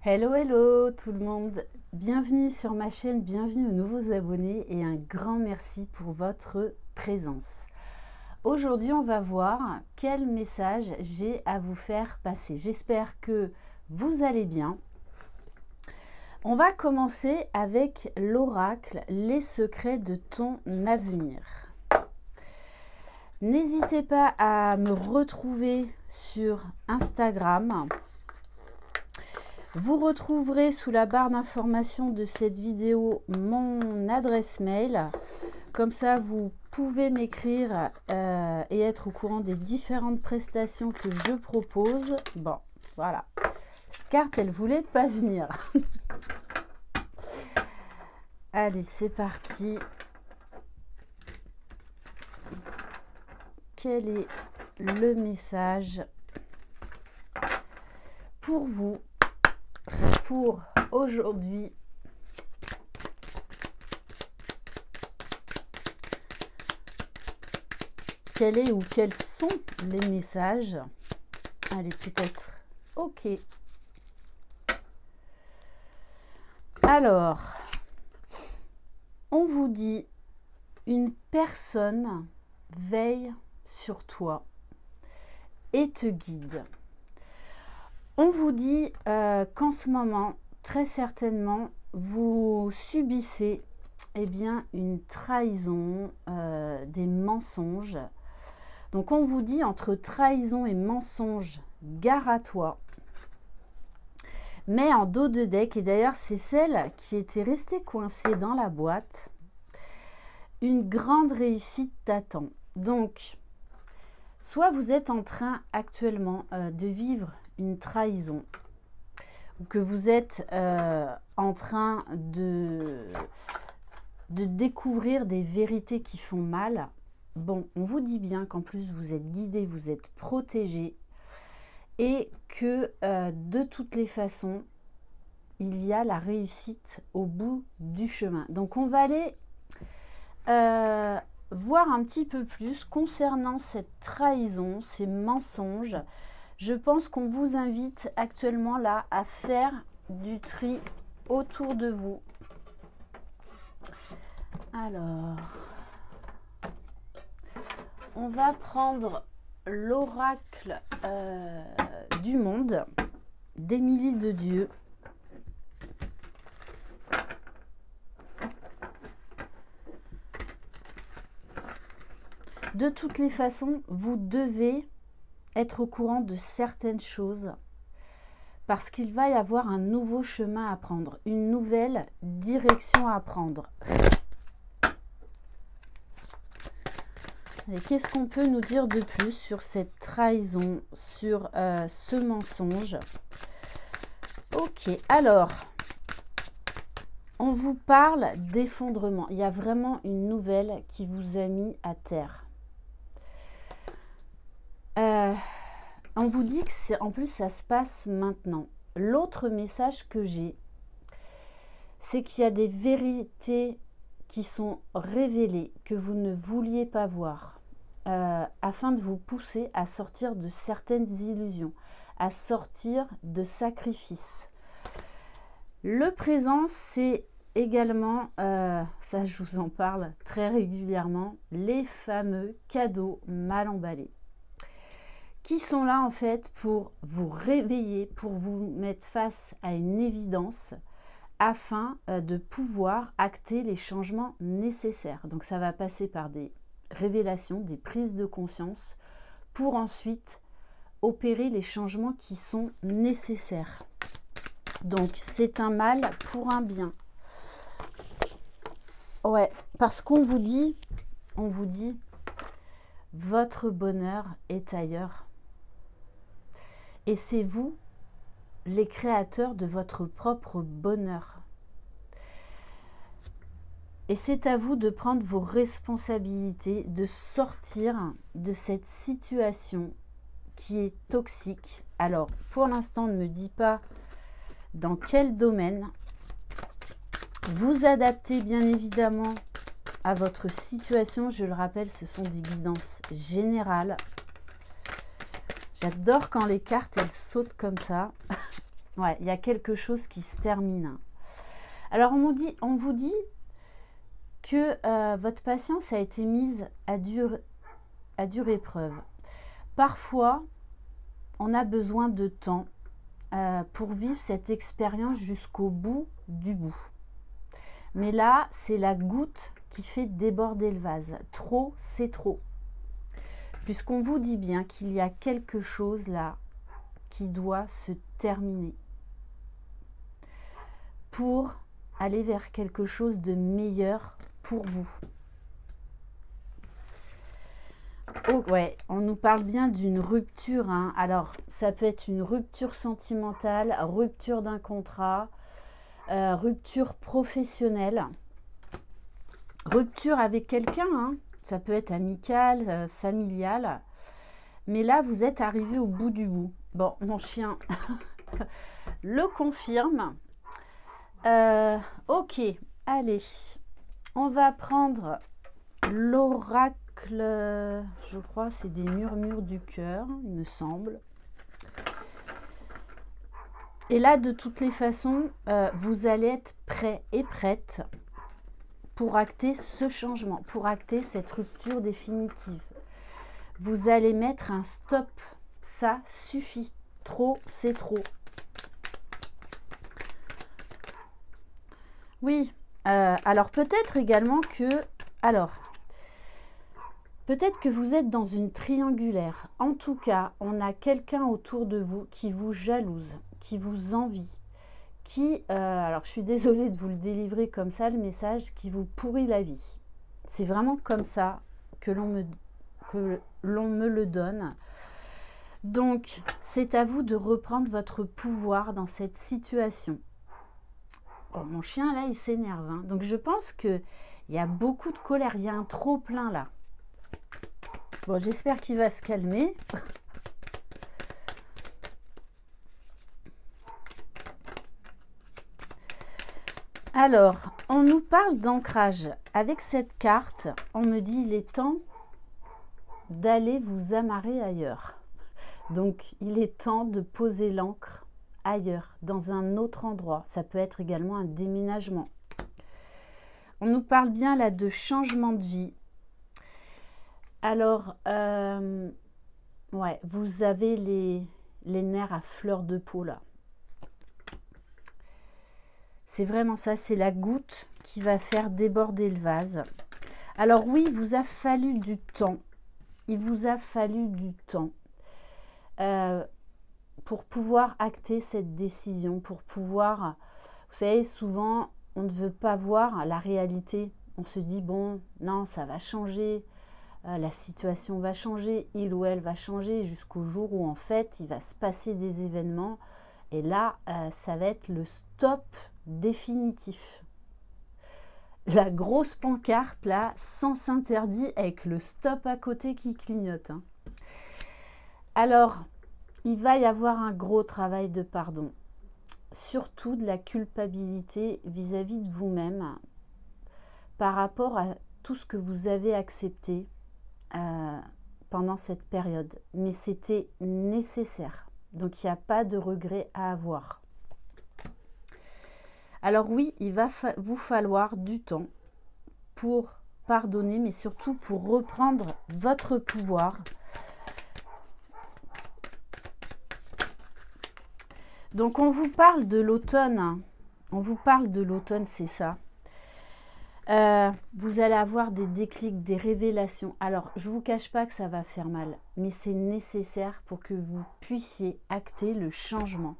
Hello, hello tout le monde. Bienvenue sur ma chaîne, bienvenue aux nouveaux abonnés et un grand merci pour votre présence. Aujourd'hui, on va voir quel message j'ai à vous faire passer. J'espère que vous allez bien. On va commencer avec l'oracle, les secrets de ton avenir. N'hésitez pas à me retrouver sur Instagram. Vous retrouverez sous la barre d'information de cette vidéo mon adresse mail. Comme ça, vous pouvez m'écrire et être au courant des différentes prestations que je propose. Bon, voilà. Cette carte, elle voulait pas venir. Allez, c'est parti. Quel est le message pour vous pour aujourd'hui? Quel est ou quels sont les messages? Allez, peut-être. Ok. Alors, on vous dit, une personne veille sur toi et te guide. On vous dit qu'en ce moment, très certainement, vous subissez une trahison, des mensonges. Donc on vous dit, entre trahison et mensonge, gare à toi. Mais en dos de deck, et d'ailleurs c'est celle qui était restée coincée dans la boîte, une grande réussite t'attend. Donc, soit vous êtes en train actuellement de vivre une trahison, ou que vous êtes en train de découvrir des vérités qui font mal. Bon, on vous dit bien qu'en plus vous êtes guidé, vous êtes protégé, et que de toutes les façons, il y a la réussite au bout du chemin. Donc on va aller voir un petit peu plus concernant cette trahison, ces mensonges. Je pense qu'on vous invite actuellement là à faire du tri autour de vous. Alors, on va prendre l'oracle du monde d'Émilie de Dieu. De toutes les façons, vous devez être au courant de certaines choses parce qu'il va y avoir un nouveau chemin à prendre, une nouvelle direction à prendre. Qu'est-ce qu'on peut nous dire de plus sur cette trahison, sur ce mensonge? Ok, alors, on vous parle d'effondrement. Il y a vraiment une nouvelle qui vous a mis à terre. On vous dit que en plus ça se passe maintenant. L'autre message que j'ai, c'est qu'il y a des vérités qui sont révélées que vous ne vouliez pas voir, afin de vous pousser à sortir de certaines illusions, à sortir de sacrifices. Le présent, c'est également, ça je vous en parle très régulièrement, les fameux cadeaux mal emballés, qui sont là en fait pour vous réveiller, pour vous mettre face à une évidence, afin de pouvoir acter les changements nécessaires. Donc ça va passer par des révélations, des prises de conscience, pour ensuite opérer les changements qui sont nécessaires. Donc c'est un mal pour un bien. Ouais, parce qu'on vous dit, votre bonheur est ailleurs. Et c'est vous, les créateurs de votre propre bonheur. Et c'est à vous de prendre vos responsabilités, de sortir de cette situation qui est toxique. Alors, pour l'instant, ne me dis pas dans quel domaine. Vous adaptez bien évidemment à votre situation. Je le rappelle, ce sont des guidances générales. J'adore quand les cartes, elles sautent comme ça. Ouais, il y a quelque chose qui se termine. Alors, on vous dit que votre patience a été mise à dure épreuve. Parfois, on a besoin de temps pour vivre cette expérience jusqu'au bout du bout. Mais là, c'est la goutte qui fait déborder le vase. Trop, c'est trop. Puisqu'on vous dit bien qu'il y a quelque chose là qui doit se terminer pour aller vers quelque chose de meilleur pour vous. Oh, ouais, on nous parle bien d'une rupture, hein. Alors, ça peut être une rupture sentimentale, rupture d'un contrat, rupture professionnelle, rupture avec quelqu'un, hein. Ça peut être amical, familial. Mais là, vous êtes arrivé au bout du bout. Bon, mon chien le confirme. Ok, allez. On va prendre l'oracle, je crois, c'est des murmures du cœur, il me semble. Et là, de toutes les façons, vous allez être prêt et prête pour acter ce changement, pour acter cette rupture définitive. Vous allez mettre un stop. Ça suffit. Trop, c'est trop. Oui. Alors, peut-être également que... Alors, peut-être que vous êtes dans une triangulaire. En tout cas, on a quelqu'un autour de vous qui vous jalouse, qui vous envie, qui... alors, je suis désolée de vous le délivrer comme ça, le message, qui vous pourrit la vie. C'est vraiment comme ça que l'on me le donne. Donc, c'est à vous de reprendre votre pouvoir dans cette situation. Oh, mon chien, là, il s'énerve, hein. Donc, je pense qu'il y a beaucoup de colère. Il y a un trop-plein, là. Bon, j'espère qu'il va se calmer. Alors, on nous parle d'ancrage. Avec cette carte, on me dit il est temps d'aller vous amarrer ailleurs. Donc, il est temps de poser l'ancre ailleurs, dans un autre endroit. Ça peut être également un déménagement. On nous parle bien là de changement de vie. Alors, ouais, vous avez les nerfs à fleur de peau là. C'est vraiment ça, c'est la goutte qui va faire déborder le vase. Alors oui, il vous a fallu du temps. Il vous a fallu du temps pour pouvoir acter cette décision, pour pouvoir... Vous savez, souvent, on ne veut pas voir la réalité. On se dit, bon, non, ça va changer, la situation va changer, il ou elle va changer, jusqu'au jour où, en fait, il va se passer des événements. Et là, ça va être le stop définitif. La grosse pancarte, là, sens interdit, avec le stop à côté qui clignote, hein. Alors, il va y avoir un gros travail de pardon. Surtout de la culpabilité vis-à-vis de vous-même par rapport à tout ce que vous avez accepté pendant cette période. Mais c'était nécessaire. Donc, il n'y a pas de regret à avoir. Alors oui, il va vous falloir du temps pour pardonner, mais surtout pour reprendre votre pouvoir. Donc, on vous parle de l'automne. On vous parle de l'automne, c'est ça. Vous allez avoir des déclics, des révélations. Alors, je ne vous cache pas que ça va faire mal, mais c'est nécessaire pour que vous puissiez acter le changement.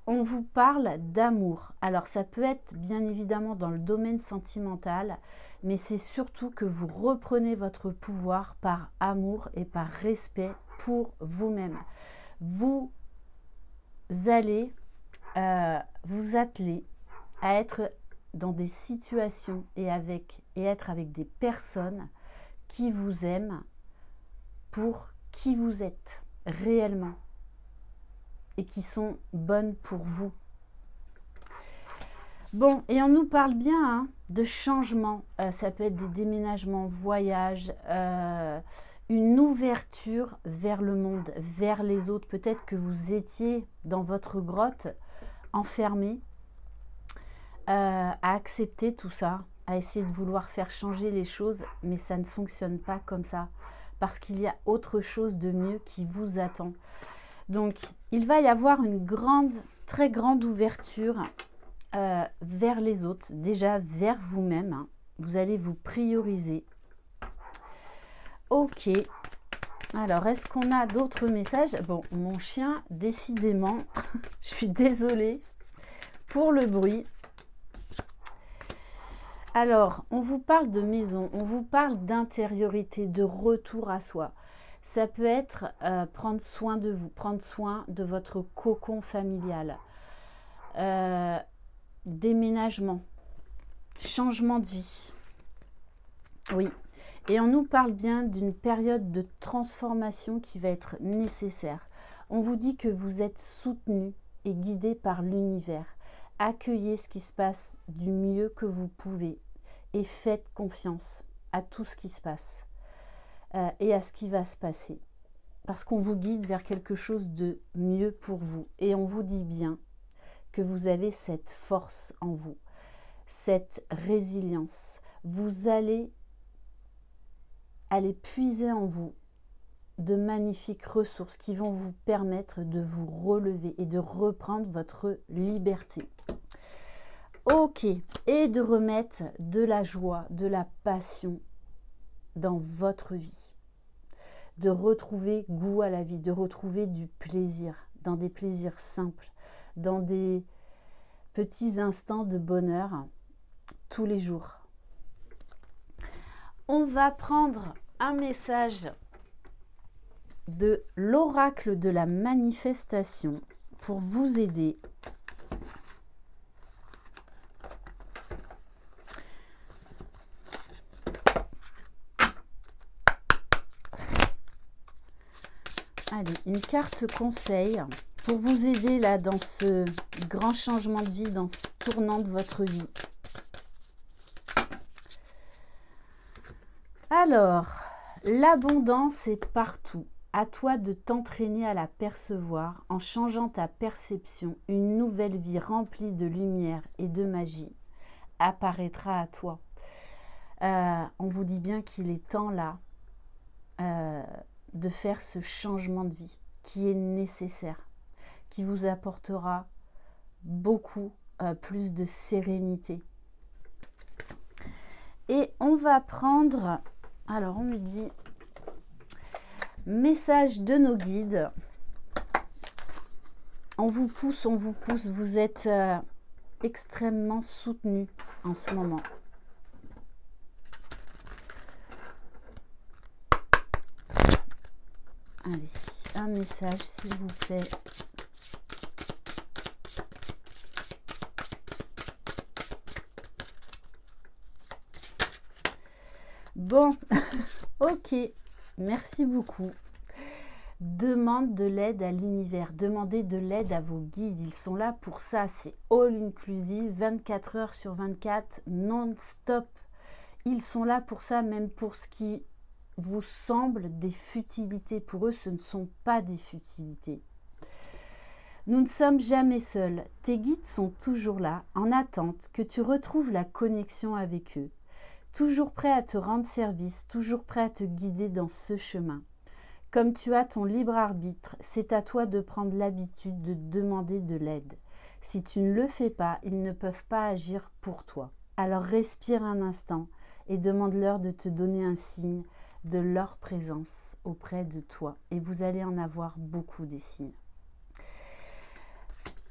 On vous parle d'amour. Alors, ça peut être bien évidemment dans le domaine sentimental, mais c'est surtout que vous reprenez votre pouvoir par amour et par respect pour vous-même. Vous allez vous atteler à être dans des situations et être avec des personnes qui vous aiment pour qui vous êtes réellement et qui sont bonnes pour vous. Bon, et on nous parle bien de changements. Ça peut être des déménagements, voyages, une ouverture vers le monde, vers les autres. Peut-être que vous étiez dans votre grotte, enfermé, à accepter tout ça, à essayer de vouloir faire changer les choses, mais ça ne fonctionne pas comme ça, parce qu'il y a autre chose de mieux qui vous attend. Donc, il va y avoir une grande, très grande ouverture vers les autres, déjà vers vous-même. Hein. Vous allez vous prioriser. Ok. Alors, est-ce qu'on a d'autres messages? Bon, mon chien, décidément, je suis désolée pour le bruit. Alors, on vous parle de maison, on vous parle d'intériorité, de retour à soi. Ça peut être prendre soin de vous, prendre soin de votre cocon familial, déménagement, changement de vie. Oui, et on nous parle bien d'une période de transformation qui va être nécessaire. On vous dit que vous êtes soutenu et guidé par l'univers. Accueillez ce qui se passe du mieux que vous pouvez et faites confiance à tout ce qui se passe et à ce qui va se passer. Parce qu'on vous guide vers quelque chose de mieux pour vous. Et on vous dit bien que vous avez cette force en vous, cette résilience. Vous allez puiser en vous de magnifiques ressources qui vont vous permettre de vous relever et de reprendre votre liberté. Ok, et de remettre de la joie, de la passion dans votre vie. De retrouver goût à la vie, de retrouver du plaisir, dans des plaisirs simples, dans des petits instants de bonheur tous les jours. On va prendre un message de l'oracle de la manifestation pour vous aider. Allez, une carte conseil pour vous aider là dans ce grand changement de vie, dans ce tournant de votre vie. Alors, l'abondance est partout. À toi de t'entraîner à la percevoir en changeant ta perception. Une nouvelle vie remplie de lumière et de magie apparaîtra à toi. On vous dit bien qu'il est temps là de faire ce changement de vie qui est nécessaire, qui vous apportera beaucoup plus de sérénité. Et on va prendre, alors on me dit, message de nos guides. On vous pousse, vous êtes extrêmement soutenu en ce moment. Allez, un message s'il vous plaît. Bon, ok, merci beaucoup. Demande de l'aide à l'univers, demandez de l'aide à vos guides, ils sont là pour ça, c'est all inclusive, 24 heures sur 24, non-stop. Ils sont là pour ça, même pour ce qui vous semble des futilités. Pour eux, ce ne sont pas des futilités. Nous ne sommes jamais seuls, tes guides sont toujours là, en attente que tu retrouves la connexion avec eux. Toujours prêt à te rendre service, toujours prêt à te guider dans ce chemin. Comme tu as ton libre arbitre, c'est à toi de prendre l'habitude de demander de l'aide. Si tu ne le fais pas, ils ne peuvent pas agir pour toi. Alors respire un instant et demande-leur de te donner un signe de leur présence auprès de toi. Et vous allez en avoir beaucoup des signes.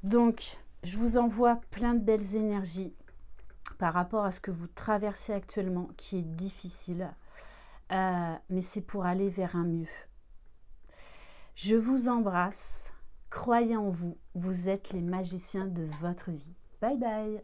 Donc, je vous envoie plein de belles énergies par rapport à ce que vous traversez actuellement, qui est difficile, mais c'est pour aller vers un mieux. Je vous embrasse, croyez en vous, vous êtes les magiciens de votre vie. Bye bye.